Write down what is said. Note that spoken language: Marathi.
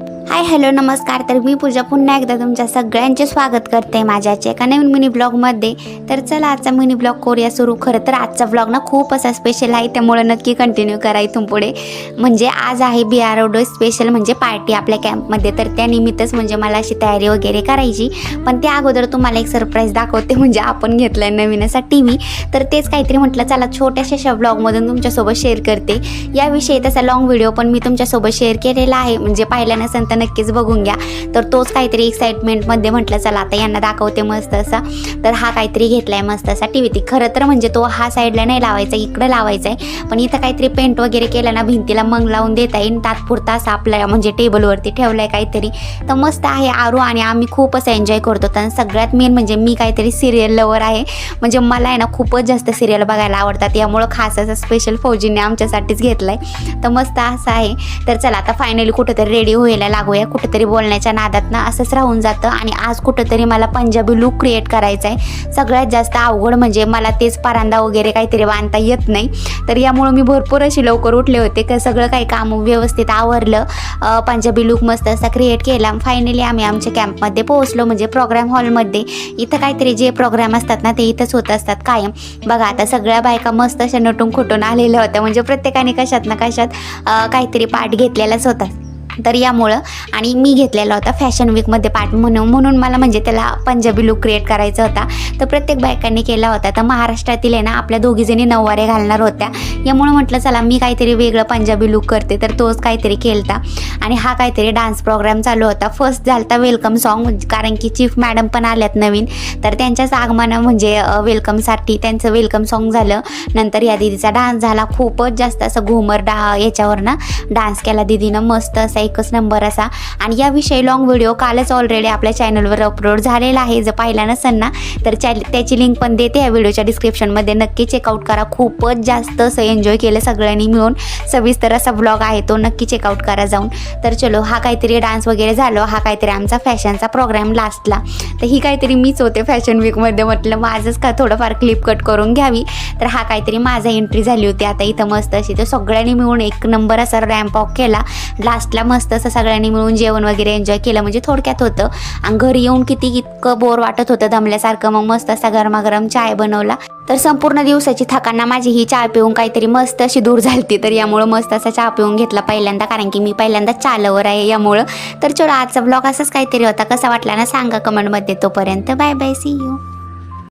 हाय हॅलो नमस्कार. तर मी पूजा पुन्हा एकदा तुमच्या सगळ्यांचे स्वागत करते माझ्याच्या एका नवीन मिनी ब्लॉगमध्ये. तर चला आजचा मिनी ब्लॉग करूया सुरू. खरं तर आजचा ब्लॉग ना खूप असा स्पेशल आहे, त्यामुळे नक्की कंटिन्यू करा इथून पुढे. म्हणजे आज आहे BROD स्पेशल म्हणजे पार्टी आपल्या कॅम्पमध्ये. तर त्यानिमित्तच म्हणजे मला अशी तयारी वगैरे करायची, पण त्या अगोदर तुम्हाला एक सरप्राईज दाखवते. म्हणजे आपण घेतलाय नवीन असा TV. तर तेच काहीतरी म्हटलं चला छोट्याशा ब्लॉगमधून तुमच्यासोबत शेअर करते. याविषयी तसा लॉंग व्हिडिओ पण मी तुमच्यासोबत शेअर केलेला आहे, म्हणजे पाहिला नसेल तर नक्कीच बघून घ्या. तर तोच काहीतरी एक्साइटमेंटमध्ये म्हटलं चला आता यांना दाखवते मस्त असा. तर हा काहीतरी घेतलाय मस्त असा TV. ती खरं तर म्हणजे तो हा साईडला नाही लावायचा, इकडं लावायचा आहे, पण इथं काहीतरी पेंट वगैरे केलं ना भिंतीला मग लावून देता येईल. तात्पुरता असा आपल्या म्हणजे टेबलवरती ठेवलाय काहीतरी. तर मस्त आहे आरू आणि आम्ही खूप असं एन्जॉय करतो. तर सगळ्यात मेन म्हणजे मी काहीतरी सिरियल लवर आहे, म्हणजे मला आहे ना खूपच जास्त सिरियल बघायला आवडतात. यामुळं खास असं स्पेशल फौजीने आमच्यासाठीच घेतलाय. तर मस्त असं आहे. तर चला आता फायनली कुठेतरी रेडी व्हायला लागूया. कुठेतरी बोलण्याच्या नादात ना असंच राहून जातं. आणि आज कुठेतरी मला पंजाबी लूक क्रिएट करायचा आहे. सगळ्यात जास्त अवघड म्हणजे मला तेच परांदा वगैरे काहीतरी बांधता येत नाही. तर यामुळं मी भरपूर अशी लवकर उठले होते का सगळं काही काम व्यवस्थित आवरलं. पंजाबी लूक मस्त असा क्रिएट केला. फायनली आम्ही आमच्या कॅम्पमध्ये पोहोचलो, म्हणजे प्रोग्राम हॉलमध्ये. इथं काहीतरी जे प्रोग्राम असतात ना ते इथंच होत असतात कायम. बघा आता सगळ्या बायका मस्त अशा नटून खुटून आलेल्या होत्या, म्हणजे प्रत्येकाने कशात ना कशात काहीतरी पार्ट घेतलेलाच होता. तर यामुळं आणि मी घेतलेला होता फॅशन वीकमध्ये पार्ट म्हणून मला म्हणजे त्याला पंजाबी लूक क्रिएट करायचा होता. तर प्रत्येक बायकांनी केला होता. तर महाराष्ट्रातील आहे ना आपल्या दोघीजणी नऊवारे घालणार होत्या. यामुळं म्हटलं चला मी काहीतरी वेगळं पंजाबी लूक करते. तर तोच काहीतरी केलता. आणि हा काहीतरी डान्स प्रोग्राम चालू होता. फर्स्ट झालता वेलकम सॉन्ग, कारण की चीफ मॅडम पण आल्यात नवीन. तर त्यांच्याच आगमन म्हणजे वेलकमसाठी त्यांचं वेलकम सॉन्ग झालं. नंतर या दीदीचा डान्स झाला. खूपच जास्त असं घुमर याच्यावर ना डान्स केला दीदीनं मस्त असा एकच नंबर असा. आणि याविषयी लॉंग व्हिडिओ कालच ऑलरेडी आपल्या चॅनलवर अपलोड झालेला आहे. जर पाहिला नसेल ना तर त्याची लिंक पण देते या व्हिडिओच्या डिस्क्रिप्शनमध्ये, नक्की चेकआउट करा. खूपच जास्त असं एन्जॉय केलं सगळ्यांनी मिळून. सविस्तर असा ब्लॉग आहे तो, नक्की चेकआउट करा जाऊन. तर चलो हा काहीतरी डान्स वगैरे झालं. हा काहीतरी आमचा फॅशनचा प्रोग्राम लास्टला. तर ही काहीतरी मीच होते फॅशन वीकमध्ये. म्हटलं माझंच का थोडंफार क्लिप कट करून घ्यावी. तर हा काहीतरी माझा एंट्री झाली होती आता इथं मस्त अशी. तर सगळ्यांनी मिळून एक नंबर असा रॅम्प वॉक केला. लास्टला मस्त असं सगळ्यांनी मिळून जेवण वगैरे एन्जॉय केलं, म्हणजे थोडक्यात होतं. आणि घरी येऊन इतकं बोर वाटत होतं दमल्यासारखं. मग मस्त असा गरमागरम चाय बनवला. तर संपूर्ण दिवसाची थकांना माझी ही चहा पिऊन काहीतरी मस्त अशी दूर झालती. तर यामुळं मस्त असा चहा पिऊन घेतला पहिल्यांदा, कारण की मी पहिल्यांदा चहा लवर आहे यामुळं. तर चलो आजचा ब्लॉग असाच काहीतरी होता. कसा वाटला ना सांगा कमेंटमध्ये. तोपर्यंत बाय बाय, सी यू.